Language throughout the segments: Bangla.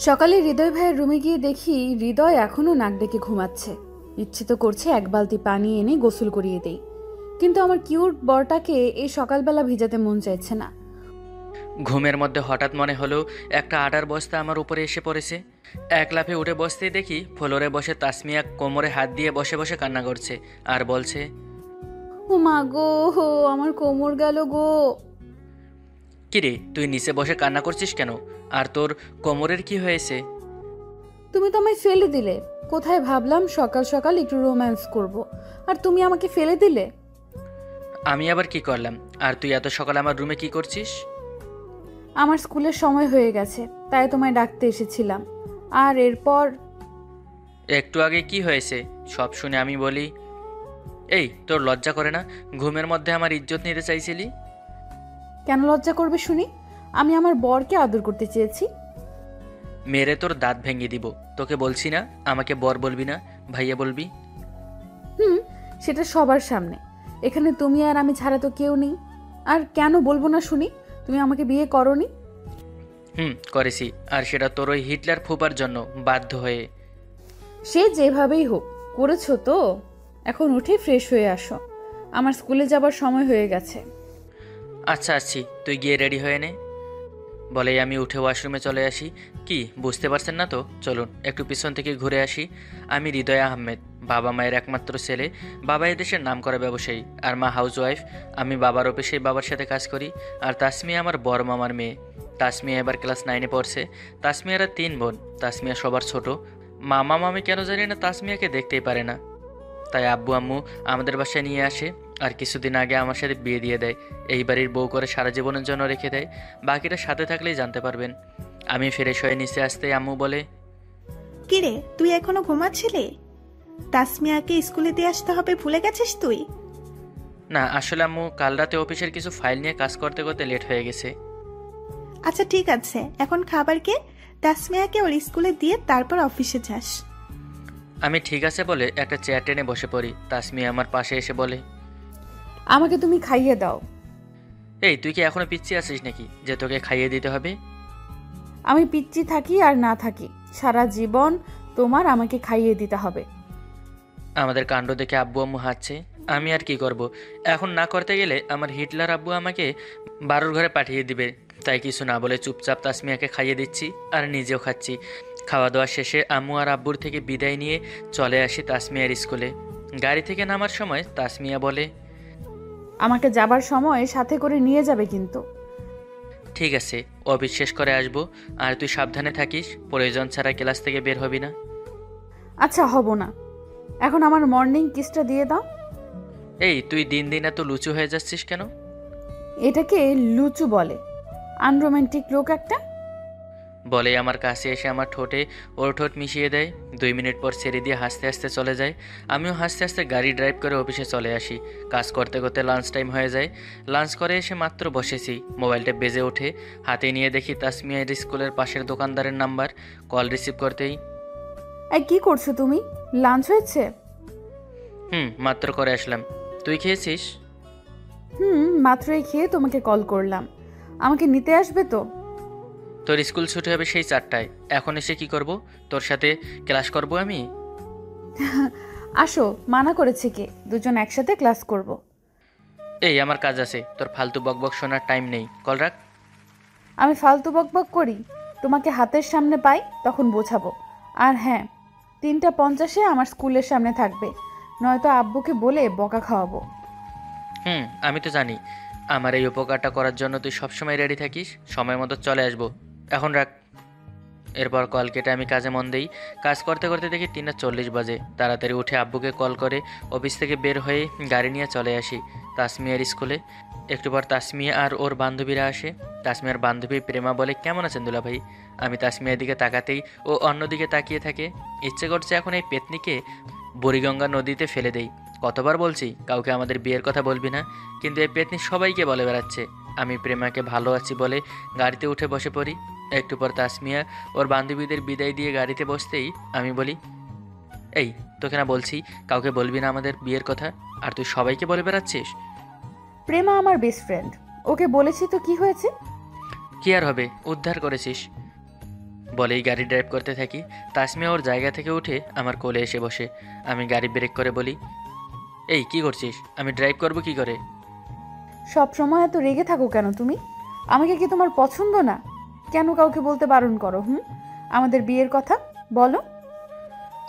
সকালে হৃদয় ভাইয়ের রুমে গিয়ে দেখি হৃদয় এখনো নাক ডেকে ঘুমাচ্ছে। ইচ্ছে তো করছে এক বালতি পানি এনে গোসল করিয়ে দেই, কিন্তু আমার কিউট বরটাকে এই সকালবেলা ভিজাতে মন চাইছে না। ঘুমের মধ্যে হঠাৎ মনে হলো একটা আটার বস্তা আমার উপরে এসে পড়েছে। এক লাফে উঠে বসতেই দেখি ফ্লোরে বসে তাসমিয়া কোমরে হাত দিয়ে বসে বসে কান্না করছে আর বলছে, ও মা গো, আমার কোমর গেল গো। কিরে তুই নিচে বসে কান্না করছিস কেন? আর তোর কোমরের কি হয়েছে? তুমি তো আমায় ফেলে দিলে। কোথায় ভাবলাম সকাল সকাল একটু রোম্যান্স করব, আর তুমি আমাকে ফেলে দিলে। আমি আবার কি করলাম? আর তুই এত সকালে আমার রুমে কি করছিস? আমার স্কুলের সময় হয়ে গেছে, তাই তোমায় ডাকতে এসেছিলাম। আর এরপর একটু আগে কি হয়েছে সব শুনে আমি বলি, এই তোর লজ্জা করে না? ঘুমের মধ্যে আমার ইজ্জত নিতে চাইছিলি? কেন লজ্জা করবে শুনি? আমি আমার বরকে আদর করতে চেয়েছি। মেরে তোর দাঁত ভেঙে দিব। তোকে বলছি না আমাকে বর বলবি না, ভাইয়া বলবি? হুম, সেটা সবার সামনে। এখানে তুমি আর আমি ছাড়া তো কেউ নেই। আর কেন বলবো না শুনি? তুমি আমাকে বিয়ে করোনি। করেছি, আর সেটা তোর ওই হিটলার ফুপার জন্য বাধ্য হয়ে। সে যেভাবেই হোক করেছো তো। এখন উঠে ফ্রেশ হয়ে আসো, আমার স্কুলে যাবার সময় হয়ে গেছে। আচ্ছা আসছি, তুই গিয়ে রেডি হয়ে নে। বলেই আমি উঠে ওয়াশরুমে চলে আসি। কি বুঝতে পারছেন না তো? চলুন একটু পিছন থেকে ঘুরে আসি। আমি হৃদয় আহমেদ, বাবা মায়ের একমাত্র ছেলে। বাবা এদেশের নামকরা ব্যবসায়ী আর মা হাউসওয়াইফ। আমি বাবার অফিসে বাবার সাথে কাজ করি। আর তাসমিয়া আমার বড় মামার মেয়ে। তাসমিয়া এবার ক্লাস 9-এ পড়ছে। তাসমিয়ারা 3 বোন। তাসমিয়া সবার ছোট। মামা মামি কেন জানি না তাসমিয়াকে দেখতেই পারে না, তাই আব্বু আম্মু আমাদের বাসায় নিয়ে আসে। আর কিছুদিন আগে আমার সাথে বিয়ে দিয়ে দেয়। এই বাড়ির বউ করে সারা জীবনের জন্য রেখে দেয়। বাকিটা সাথে থাকলেই জানতে পারবেন। আমি ফ্রেশ হয়ে নিচে আসতেই আম্মু বলে, কিরে তুই এখনো ঘুমাচ্ছিলি? তাসমিয়াকে স্কুলে দিয়ে আসতে হবে ভুলে গেছিস তুই? না আসলে আম্মু কাল রাতে অফিসের কিছু ফাইল নিয়ে কাজ করতে করতে লেট হয়ে গেছে। আচ্ছা ঠিক আছে, এখন খাবারকে তাসমিয়াকে ওর স্কুলে দিয়ে তারপর অফিসে যাস। আমি ঠিক আছে বলে একটা চেয়ার টেনে বসে পড়ি। তাসমিয়া আমার পাশে এসে বলে, আমাকে তুমি খাইয়ে দাও। এই তুই কি এখনো পিচ্ছি আছিস নাকি যে তোকে খাইয়ে দিতে হবে? আমি পিচ্চি থাকি আর না থাকি, সারা জীবন তোমার আমাকে খাইয়ে দিতে হবে। আমাদের কাণ্ড দেখে আব্বু আম্মু হাসছে। আমি আর কি করব? এখন না করতে গেলে আমার হিটলার আব্বু আমাকে বারোর ঘরে পাঠিয়ে দিবে। তাই কিছু না বলে চুপচাপ তাসমিয়াকে খাইয়ে দিচ্ছি আর নিজেও খাচ্ছি। খাওয়া দাওয়া শেষে আম্মু আর আব্বুর থেকে বিদায় নিয়ে চলে আসি তাসমিয়ার স্কুলে। গাড়ি থেকে নামার সময় তাসমিয়া বলে, আমাকে যাবার সময় সাথে করে নিয়ে যাবে কিন্তু। ঠিক আছে, অফিস শেষ করে আসবো। আর তুই সাবধানে থাকিস, প্রয়োজন ছাড়া ক্লাস থেকে বের হবি না। আচ্ছা, হব না। এখন আমার মর্নিং কিসটা দিয়ে দাও। এই তুই দিন দিন এত লুচু হয়ে যাচ্ছিস কেন? এটাকে লুচু বলে, আনরোম্যান্টিক লোক একটা। বলে আমার কাছে এসে আমার ঠোঁটে ওর ঠোঁট মিশিয়ে দেয়। 2 মিনিট পর ছেড়ে দিয়ে হাসতে হাসতে চলে যায়। আমিও হাসতে হাসতে গাড়ি ড্রাইভ করে অফিসে চলে আসি। কাজ করতে করতে লাঞ্চ টাইম হয়ে যায়। লাঞ্চ করে এসে মাত্র বসেছি, মোবাইলটা বেজে ওঠে। হাতে নিয়ে দেখি তাসমিয়ার স্কুলের পাশের দোকানদারের নাম্বার। কল রিসিভ করতেই, এই কি করছো তুমি? লাঞ্চ হয়েছে? মাত্র করে আসলাম। তুই খেয়েছিস? মাত্রই খেয়ে তোমাকে কল করলাম। আমাকে নিতে আসবে তো? তোর স্কুল ছুটি হবে সেই 4টায়। এখন এসে কি করব? তোর সাথে ক্লাস করব আমি? আসো, মানা করেছে কে? দুজন একসাথে ক্লাস করব। এই আমার কাজ আছে, তোর ফালতু বকবক শোনার টাইম নেই, কল রাখ। আমি ফালতু বকবক করি? তোমাকে হাতের সামনে পাই তখন বোঝাবো। আর হ্যাঁ, 3:50-এ আমার স্কুলের সামনে থাকবে, নয়তো আব্বুকে বলে বকা খাওয়াবো। আমি তো জানি আমার এই উপকারটা করার জন্য তুই সবসময় রেডি থাকিস। সময় মতো চলে আসবো, এখন রাখ। এরপর কল কেটে আমি কাজে মন দেই। কাজ করতে করতে দেখি 3:40 বাজে। তাড়াতাড়ি উঠে আব্বুকে কল করে অফিস থেকে বের হয়ে গাড়ি নিয়ে চলে আসি তাসমিয়ার স্কুলে। একটু পর তাসমিয়া আর ওর বান্ধবীরা আসে। তাসমিয়ার বান্ধবী প্রেমা বলে, কেমন আছেন দুলা ভাই? আমি তাসমিয়ার দিকে তাকাতেই ও অন্যদিকে তাকিয়ে থাকে। ইচ্ছে করছে এখন এই পেতনিকে বুড়িগঙ্গা নদীতে ফেলে দেই। কতবার বলছি কাউকে আমাদের বিয়ের কথা বলবি না, কিন্তু এই পেতনি সবাইকে বলে বেড়াচ্ছে। আমি প্রেমাকে ভালো আছি বলে গাড়িতে উঠে বসে পড়ি। একটু পর তাসমিয়া ওর বান্ধবীদের বিদায় দিয়ে গাড়িতে বসতেই আমি বলি, এই তোকে না বলছি কাউকে বলবি না আমাদের বিয়ের কথা, আর তুই সবাইকে বলে বেড়াচ্ছিস। প্রেমা আমার বেস্ট ফ্রেন্ড, ওকে বলেছি তো কি হয়েছে? কি আর হবে, উদ্ধার করেছিস। বলেই গাড়ি ড্রাইভ করতে থাকি। তাসমিয়া ওর জায়গা থেকে উঠে আমার কোলে এসে বসে। আমি গাড়ি ব্রেক করে বলি, এই কি করছিস? আমি ড্রাইভ করব কি করে? সব সময় এত রেগে থাকো কেন তুমি? আমাকে কি তোমার পছন্দ না? কেন কাউকে বলতে বারণ করো? আমাদের বিয়ের কথা বলো।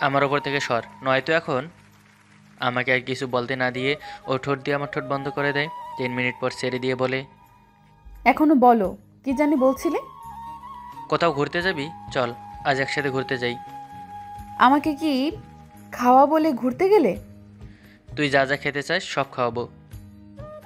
আমার ওপর থেকে সর, নয়তো এখন। আমাকে আর কিছু বলতে না দিয়ে ও ঠোঁট দিয়ে আমার ঠোঁট বন্ধ করে দেয়। 3 মিনিট পর ছেড়ে দিয়ে বলে, এখনো বলো, কি জানি বলছিলে? কোথাও ঘুরতে যাবি? চল আজ একসাথে ঘুরতে যাই। আমাকে কি খাওয়া বলে ঘুরতে গেলে? তুই যা যা খেতে চাস সব খাওয়াবো।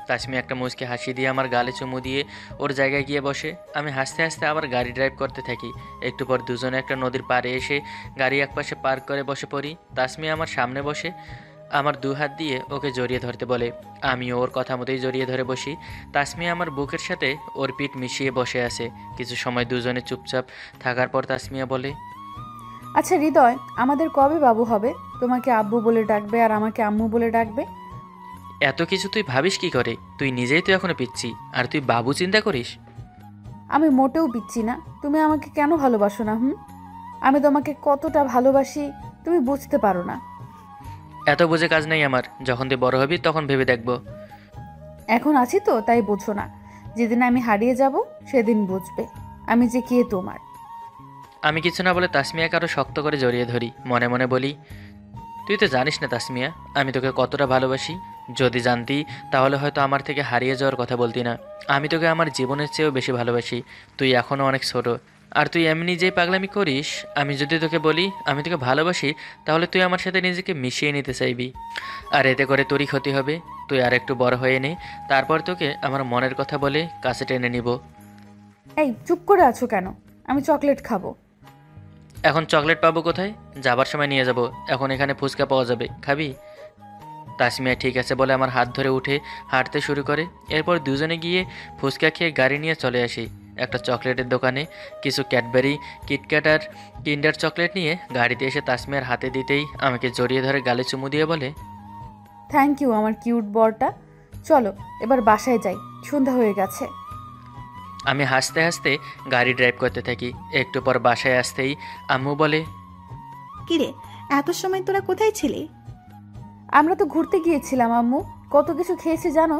তাসমি একটা মুচকে হাসি দিয়ে আমার গালে চুমু দিয়ে ওর জায়গায় গিয়ে বসে। আমি হাসতে হাসতে আবার গাড়ি ড্রাইভ করতে থাকি। একটু পর দুজনে একটা নদীর পাড়ে এসে গাড়ি একপাশে পার্ক করে বসে পড়ি। তাসমি আমার সামনে বসে আমার 2 হাত দিয়ে ওকে জড়িয়ে ধরতে বলে। আমি ওর কথা মতোই জড়িয়ে ধরে বসি। তাসমি আমার বুকের সাথে ওর পিঠ মিশিয়ে বসে আছে। কিছু সময় দুজনে চুপচাপ থাকার পর তাসমিয়া বলে, আচ্ছা হৃদয়, আমাদের কবে বাবু হবে? তোমাকে আব্বু বলে ডাকবে আর আমাকে আম্মু বলে ডাকবে? এত কিছু তুই ভাবিস কি করে? তুই নিজেই তো এখনো পিচ্ছি, আর তুই বাবু চিন্তা করিস? আমি মোটেও পিচ্ছি না। তুমি আমাকে কেন ভালোবাসো না? আমি তোমাকে কতটা ভালোবাসি তুমি বুঝতে পারো না। এত বুঝে কাজ নেই আমার। যখন তুই বড় হবি তখন ভেবে দেখবো। এখন আছি তো তাই বোঝো না। যেদিন আমি হারিয়ে যাব সেদিন বুঝবে আমি যে কে তোমার। আমি কিছু না বলে তাসমিয়াকে আরও শক্ত করে জড়িয়ে ধরি। মনে মনে বলি, তুই তো জানিস না তাসমিয়া, আমি তোকে কতটা ভালোবাসি। যদি জানতি তাহলে হয়তো আমার থেকে হারিয়ে যাওয়ার কথা বলতি না। আমি তোকে আমার জীবনের চেয়েও বেশি ভালোবাসি। তুই এখনও অনেক ছোট, আর তুই এমনি যেই পাগলামি করিস। আমি যদি তোকে বলি আমি তোকে ভালোবাসি, তাহলে তুই আমার সাথে নিজেকে মিশিয়ে নিতে চাইবি, আর এতে করে তোরই ক্ষতি হবে। তুই আর একটু বড় হয়ে নে, তারপর তোকে আমার মনের কথা বলে কাছে টেনে নিব। এই চুপ করে আছো কেন? আমি চকলেট খাবো। এখন চকলেট পাবো কোথায়? যাবার সময় নিয়ে যাব। এখন এখানে ফুচকা পাওয়া যাবে, খাবি? তাসমিয়া ঠিক আছে বলে আমার হাত ধরে উঠে হাঁটতে শুরু করে। এরপর দুজনে গিয়ে ফুচকা খেয়ে গাড়ি নিয়ে চলে আসি একটা চকলেটের দোকানে। কিছু ক্যাডবেরি, কিটক্যাট আর কিন্ডার চকলেট নিয়ে গাড়িতে এসে তাসমিয়ার হাতে দিতেই আমাকে জড়িয়ে ধরে গালে চুমু দিয়ে বলে, থ্যাংক ইউ আমার কিউট বরটা। চলো এবার বাসায় যাই, সন্ধ্যা হয়ে গেছে। আমি হাসতে হাসতে গাড়ি ড্রাইভ করতে থাকি। একটু পর বাসায় আসতেই আম্মু বলে, কিরে, এত সময় তোরা কোথায় ছিলি? আমরা তো ঘুরতে গিয়েছিলাম আম্মু, কত কিছু খেয়েছি জানো।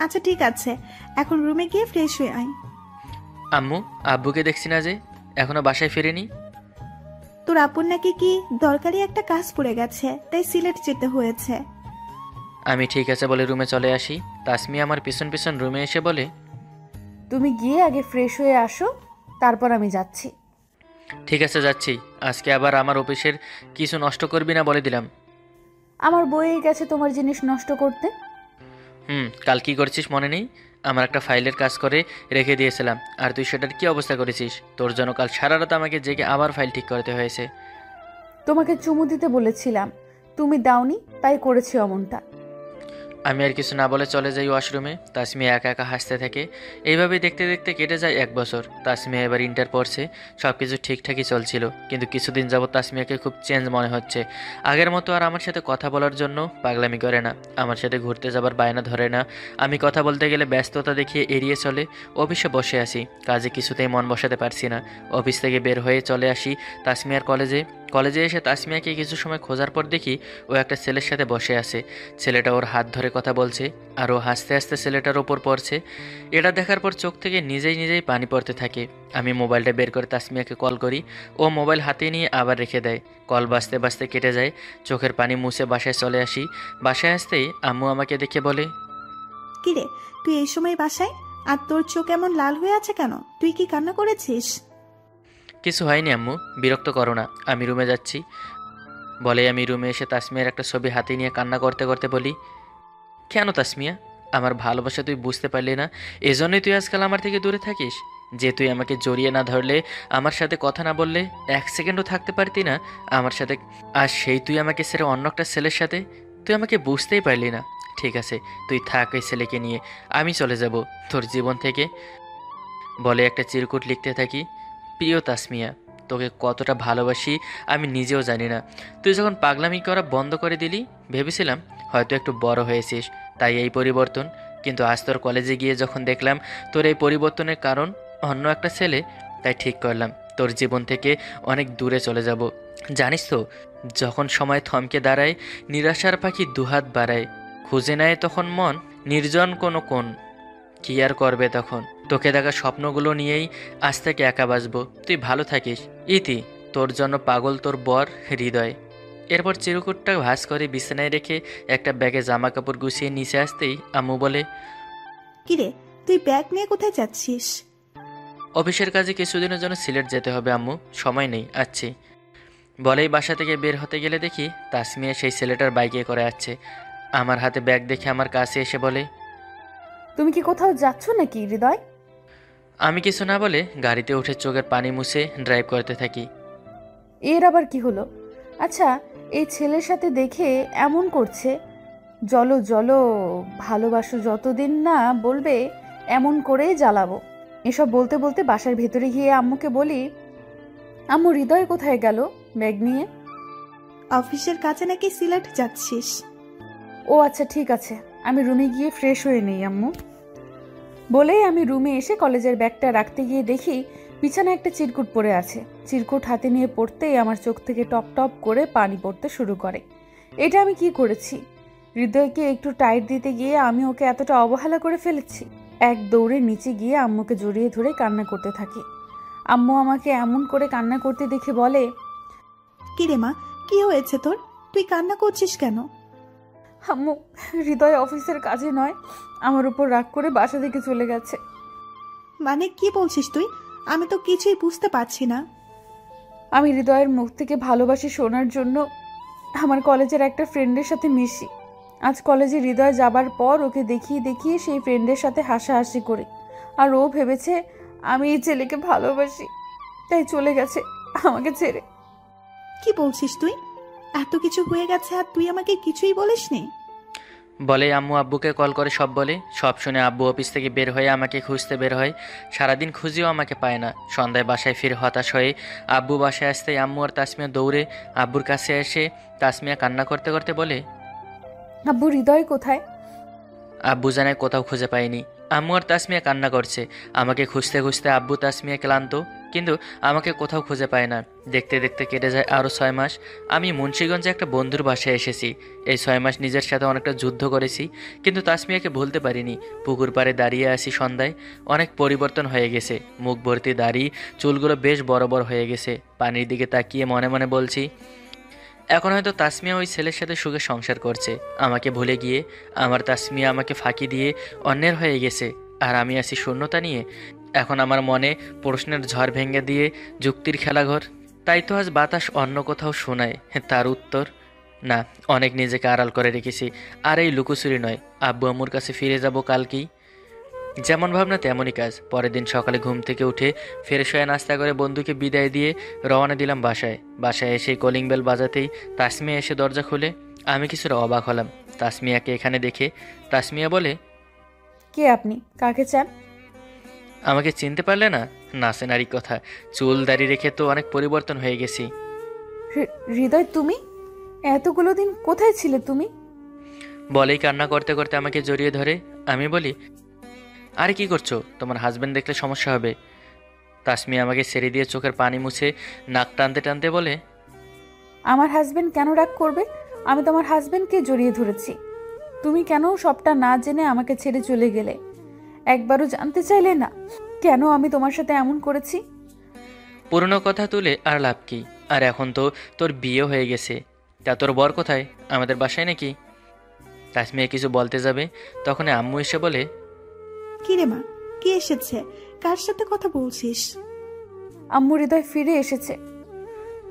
আচ্ছা ঠিক আছে, এখন রুমে গিয়ে ফ্রেশ হয়ে আয়। আম্মু, আব্বুকে দেখছি না যে, এখনো বাসায় ফিরেনি। তোর আপুর নাকি কি দরকারি একটা কাজ পড়ে গেছে, তাই সিলেট যেতে হয়েছে। আমি ঠিক আছে বলে রুমে চলে আসি। তাসমিয়া আমার পিছন পিছন রুমে এসে বলে, তুমি গিয়ে আগে ফ্রেশ হয়ে আসো, তারপর আমি যাচ্ছি। ঠিক আছে যাচ্ছি। আজকে আবার আমার অফিসের কিছু নষ্ট করবি না বলে দিলাম। আমার বইয়ে গেছে তোমার জিনিস নষ্ট করতে। কাল কি করছিস মনে নেই? আমার একটা ফাইলের কাজ করে রেখে দিয়েছিলাম, আর তুই সেটার কি অবস্থা করেছিস? তোর জন্য কাল সারা রাত আমাকে জেগে আবার ফাইল ঠিক করতে হয়েছে। তোমাকে চুমু দিতে বলেছিলাম, তুমি দাওনি, তাই করেছি অমনটা। আমি আর কিছু না বলে চলে যাই ওয়াশরুমে। তাসমিয়া একা একা হাসতে থাকে। এইভাবেই দেখতে দেখতে কেটে যায় 1 বছর। তাসমিয়া এবার ইন্টার পড়ছে। সব কিছু ঠিকঠাকই চলছিল, কিন্তু কিছুদিন যাবত তাসমিয়াকে খুব চেঞ্জ মনে হচ্ছে। আগের মতো আর আমার সাথে কথা বলার জন্য পাগলামি করে না, আমার সাথে ঘুরতে যাবার বায়না ধরে না। আমি কথা বলতে গেলে ব্যস্ততা দেখিয়ে এড়িয়ে চলে। অফিসে বসে আসি, কাজে কিছুতেই মন বসাতে পারছি না। অফিস থেকে বের হয়ে চলে আসি তাসমিয়ার কলেজে এসে তাসমিয়াকে কিছু সময় খোঁজার পর দেখি ও একটা ছেলের সাথে বসে আছে। ছেলেটা ওর হাত ধরে কথা বলছে, আর ও হাসতে হাসতে ছেলেটার ওপর পড়ছে। এটা দেখার পর চোখ থেকে নিজেই পানি পড়তে থাকে। আমি মোবাইলটা বের করে তাসমিয়াকে কল করি। ও মোবাইল হাতে নিয়ে আবার রেখে দেয়। কল বাজতে বাজতে কেটে যায়। চোখের পানি মুছে বাসায় চলে আসি। বাসায় আসতেই আম্মু আমাকে দেখে বলে, কিরে, তুই এই সময় বাসায়? আর তোর চোখ এমন লাল হয়ে আছে কেন? তুই কি কান্না করেছিস? কিছু হয়নি আম্মু, বিরক্ত করো না, আমি রুমে যাচ্ছি। বলে আমি রুমে এসে তাসমিয়ার একটা ছবি হাতে নিয়ে কান্না করতে করতে বলি, কেন তাসমিয়া, আমার ভালোবাসা তুই বুঝতে পারলি না? এজন্যই তুই আজকাল আমার থেকে দূরে থাকিস? যে তুই আমাকে জড়িয়ে না ধরলে, আমার সাথে কথা না বললে 1 সেকেন্ডও থাকতে পারতি না আমার সাথে, আর সেই তুই আমাকে ছেড়ে অন্য একটা ছেলের সাথে? তুই আমাকে বুঝতেই পারলি না। ঠিক আছে, তুই থাক ওই ছেলেকে নিয়ে, আমি চলে যাব তোর জীবন থেকে। বলে একটা চিরকুট লিখতে থাকি। প্রিয় তাসমিয়া, তোকে কতটা ভালোবাসি আমি নিজেও জানি না। তুই যখন পাগলামি করা বন্ধ করে দিলি, ভেবেছিলাম হয়তো একটু বড় হয়েছিস, তাই এই পরিবর্তন। কিন্তু আজ তোর কলেজে গিয়ে যখন দেখলাম তোর এই পরিবর্তনের কারণ অন্য একটা ছেলে, তাই ঠিক করলাম তোর জীবন থেকে অনেক দূরে চলে যাব। জানিস তো, যখন সময় থমকে দাঁড়ায়, নিরাশার পাখি দুহাত বাড়ায়, খুঁজে নেয় তখন মন নির্জন কোনো কোণ। কি আর করবে তখন? তোকে দেখা স্বপ্নগুলো নিয়েই আজ থেকে একা বাঁচবো। তুই ভালো থাকিস। ইতি, তোর জন্য পাগল তোর বর হৃদয়। এরপর চিরকুটটা ভাঁজ করে বিছানায় রেখে একটা ব্যাগে জামা কাপড় গুছিয়ে নিচে আসতেই আম্মু বলে, কিরে, তুই ব্যাগ নিয়ে কোথায় যাচ্ছিস? অফিসের কাজে কিছুদিনের জন্য সিলেট যেতে হবে আম্মু, সময় নেই, আচ্ছি। বলেই বাসা থেকে বের হতে গেলে দেখি তাসমিয়া সেই ছেলেটার বাইকে করে আসছে। আমার হাতে ব্যাগ দেখে আমার কাছে এসে বলে, তুমি কি কোথাও যাচ্ছ নাকি হৃদয়? আমি কিছু না বলে গাড়িতে উঠে চোখের পানি মুছে ড্রাইভ করতে থাকি। এর আবার কি হলো? আচ্ছা, এই ছেলের সাথে দেখে এমন করছে। জলো জলো, ভালোবাসো যতদিন না বলবে এমন করেই জ্বালাবো। এসব বলতে বলতে বাসার ভেতরে গিয়ে আম্মুকে বলি, আম্মু হৃদয় কোথায় গেল ব্যাগ নিয়ে? অফিসের কাজে নাকি সিলেট যাচ্ছিস? ও আচ্ছা, ঠিক আছে, আমি রুমে গিয়ে ফ্রেশ হয়ে নেই আম্মু। বলেই আমি রুমে এসে কলেজের ব্যাগটা রাখতে গিয়ে দেখি বিছানায় একটা চিরকুট পড়ে আছে। চিরকুট হাতে নিয়ে পড়তেই আমার চোখ থেকে টপ টপ করে পানি পড়তে শুরু করে। এটা আমি কি করেছি? হৃদয়কে একটু টাইট দিতে গিয়ে আমি ওকে এতটা অবহেলা করে ফেলেছি। এক দৌড়ে নিচে গিয়ে আম্মুকে জড়িয়ে ধরে কান্না করতে থাকি। আম্মু আমাকে এমন করে কান্না করতে দেখে বলে, কিরে মা, কি হয়েছে তোর? তুই কান্না করছিস কেন? আম্মু, হৃদয় অফিসের কাজে নয়, আমার উপর রাগ করে বাসা থেকে চলে গেছে। মানে কি বলছিস তুই? আমি তো কিছুই বুঝতে পারছি না। আমি হৃদয়ের মুখ থেকে ভালোবাসি শোনার জন্য আমার কলেজের একটা ফ্রেন্ডের সাথে মিশি। আজ কলেজে হৃদয় যাবার পর ওকে দেখিয়ে দেখিয়ে সেই ফ্রেন্ডের সাথে হাসাহাসি করি, আর ও ভেবেছে আমি এই ছেলেকে ভালোবাসি, তাই চলে গেছে আমাকে ছেড়ে। কি বলছিস তুই? এত কিছু হয়ে গেছে আর তুই আমাকে কিছুই বলিসনি? বলে আম্মু আব্বুকে কল করে সব বলে। সব শুনে আব্বু অফিস থেকে বের হয়ে আমাকে খুঁজতে বের হয়। সারাদিন খুঁজেও আমাকে পায় না। সন্ধ্যায় বাসায় ফিরে হতাশ হয়ে আব্বু বাসায় আসতেই আম্মু আর তাসমিয়া দৌড়ে আব্বুর কাছে এসে তাসমিয়া কান্না করতে করতে বলে, আব্বু হৃদয় কোথায়? আব্বু জানায় কোথাও খুঁজে পায়নি। আম্মু আর তাসমিয়া কান্না করছে। আমাকে খুঁজতে খুঁজতে আব্বু তাসমিয়া ক্লান্ত, কিন্তু আমাকে কোথাও খুঁজে পায় না। দেখতে দেখতে কেটে যায় আরও 6 মাস। আমি মুন্সিগঞ্জে একটা বন্ধুর বাসায় এসেছি। এই 6 মাস নিজের সাথে অনেকটা যুদ্ধ করেছি, কিন্তু তাসমিয়াকে ভুলতে পারিনি। পুকুর পাড়ে দাঁড়িয়ে আসি সন্ধ্যায়। অনেক পরিবর্তন হয়ে গেছে। মুখ ভর্তি দাড়ি, চুলগুলো বেশ বড় বড় হয়ে গেছে। পানির দিকে তাকিয়ে মনে মনে বলছি, এখন হয়তো তাসমিয়া ওই ছেলের সাথে সুখে সংসার করছে, আমাকে ভুলে গিয়ে। আমার তাসমিয়া আমাকে ফাঁকি দিয়ে অন্যের হয়ে গেছে, আর আমি আছি শূন্যতা নিয়ে। এখন আমার মনে প্রশ্নের ঝড় ভেঙে দিয়ে যুক্তির খেলাঘর। তাই তো আজ বাতাস অন্য কোথাও শোনায় তার উত্তর, না, অনেক নিজেকে আড়াল করে রেখেছি। আর এই লুকোচুরি নয়, আব্বু আম্মুর কাছে ফিরে যাব কালকেই। যেমন ভাবনা তেমনই কাজ। পরের দিন সকালে ঘুম থেকে উঠে ফ্রেশ হয়ে নাস্তা করে বন্ধুকে বিদায় দিয়ে রওনা দিলাম বাসায়। বাসায় এসে কলিং বেল বাজাতেই তাসমিয়া এসে দরজা খুলে। আমি কিছুটা অবাক হলাম তাসমিয়াকে এখানে দেখে। তাসমিয়া বলে, কে আপনি? কাকে চান? আমাকে চিনতে পারলে না? নাচে নারী কথা, চুল দাড়ি রেখে তো অনেক পরিবর্তন হয়ে গেছি। হৃদয়, তুমি এতগুলো দিন কোথায় ছিলে তুমি? বলেই কান্না করতে করতে আমাকে জড়িয়ে ধরে। আমি বলি, আরে কি করছো? তোমার হাজবেন্ড দেখলে সমস্যা হবে। তাসমিয়া আমাকে ছেড়ে দিয়ে চোখের পানি মুছে নাক টানতে টানতে বলে, আমার হাজবেন্ড কেন রাগ করবে? আমি তোমার হাজবেন্ডকে জড়িয়ে ধরেছি। তুমি কেন সবটা না জেনে আমাকে ছেড়ে চলে গেলে? একবারও জানতে চাইলে না কেন আমি তোমার সাথে এমন করেছি? পুরনো কথা তুলে আর লাভ কি? আর এখন তো তোর বিয়ে হয়ে গেছে, তা তোর বর কোথায়? আমাদের বাসায় নাকি? তাসমিয়া কিছু বলতে যাবে, তখন আম্মু এসে বলে, কিরে মা, কে এসেছে? কার সাথে কথা বলছিস? আম্মু, হৃদয় ফিরে এসেছে।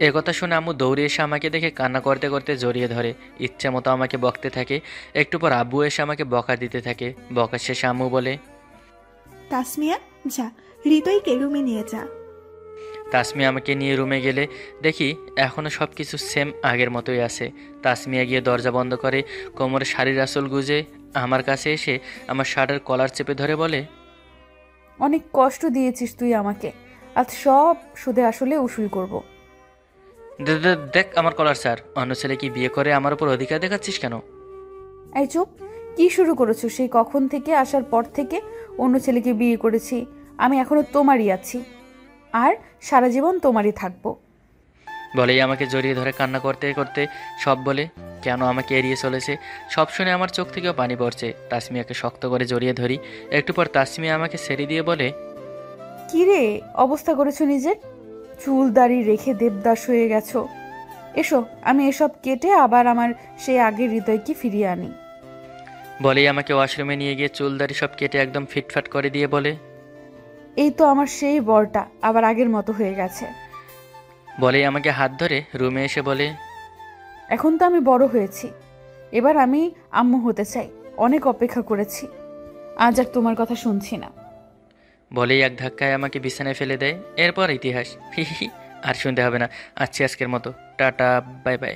এ কথা শুনে আম্মু দৌড়ে এসে আমাকে দেখে কান্না করতে করতে জড়িয়ে ধরে। ইচ্ছে মতো আমাকে বকতে থাকে। একটু পর আব্বু এসে আমাকে বকা দিতে থাকে। বকা শেষে আম্মু বলে, তাসমিয়া, যা হৃদয়কে রুমে নিয়ে যা। তাসমিয়া আমাকে নিয়ে রুমে গেলে দেখি এখনও সব কিছু সেম আগের মতোই আছে। তাসমিয়া গিয়ে দরজা বন্ধ করে কোমরে শাড়ির আঁচল গুজে আমার কাছে এসে আমার শার্টের কলার চেপে ধরে বলে, অনেক কষ্ট দিয়েছিস তুই আমাকে, আজ সব সুদে আসলে উসুল করব। দেখ আমার কলার স্যার, অন্য ছেলে কি বিয়ে করে আমার উপর অধিকার দেখাচ্ছিস কেন? এই চুপ, কি শুরু করেছো? সেই কখন থেকে আসার পর থেকে অন্য ছেলেকে বিয়ে করেছি, আমি এখনো তোমারই আছি। আর সারা জীবন তোমারই থাকবো। বলেই আমাকে জড়িয়ে ধরে কান্না করতে করতে সব বলে কেন আমাকে এড়িয়ে চলেছে সব শুনে আমার চোখ থেকেও পানি পড়ছে। তাসমিয়াকে শক্ত করে জড়িয়ে ধরি। একটু পর তাসমিয়া আমাকে ছেড়ে দিয়ে বলে, কি রে অবস্থা করেছো নিজের? চুল দাড়ি রেখে দেবদাস হয়ে গেছো। এসো আমি এসব কেটে আবার আমার সেই আগের হৃদয়কে ফিরিয়ে আনি। বলেই আমাকে ওয়াশরুমে নিয়ে গিয়ে চুলদারি সব কেটে একদম ফিটফাট করে দিয়ে বলে, এই তো আমার সেই বরটা আবার আগের মতো হয়ে গেছে। বলেই আমাকে হাত ধরে রুমে এসে বলে, এখন তো আমি বড় হয়েছি, এবার আমি আম্মু হতে চাই। অনেক অপেক্ষা করেছি, আজ আর তোমার কথা শুনছি না। বলেই এক ধাক্কায় আমাকে বিছানায় ফেলে দেয়। এরপর ইতিহাস। হি হি হি। আর শুনতে হবে না। আজকের মতো টাটা, বাই বাই।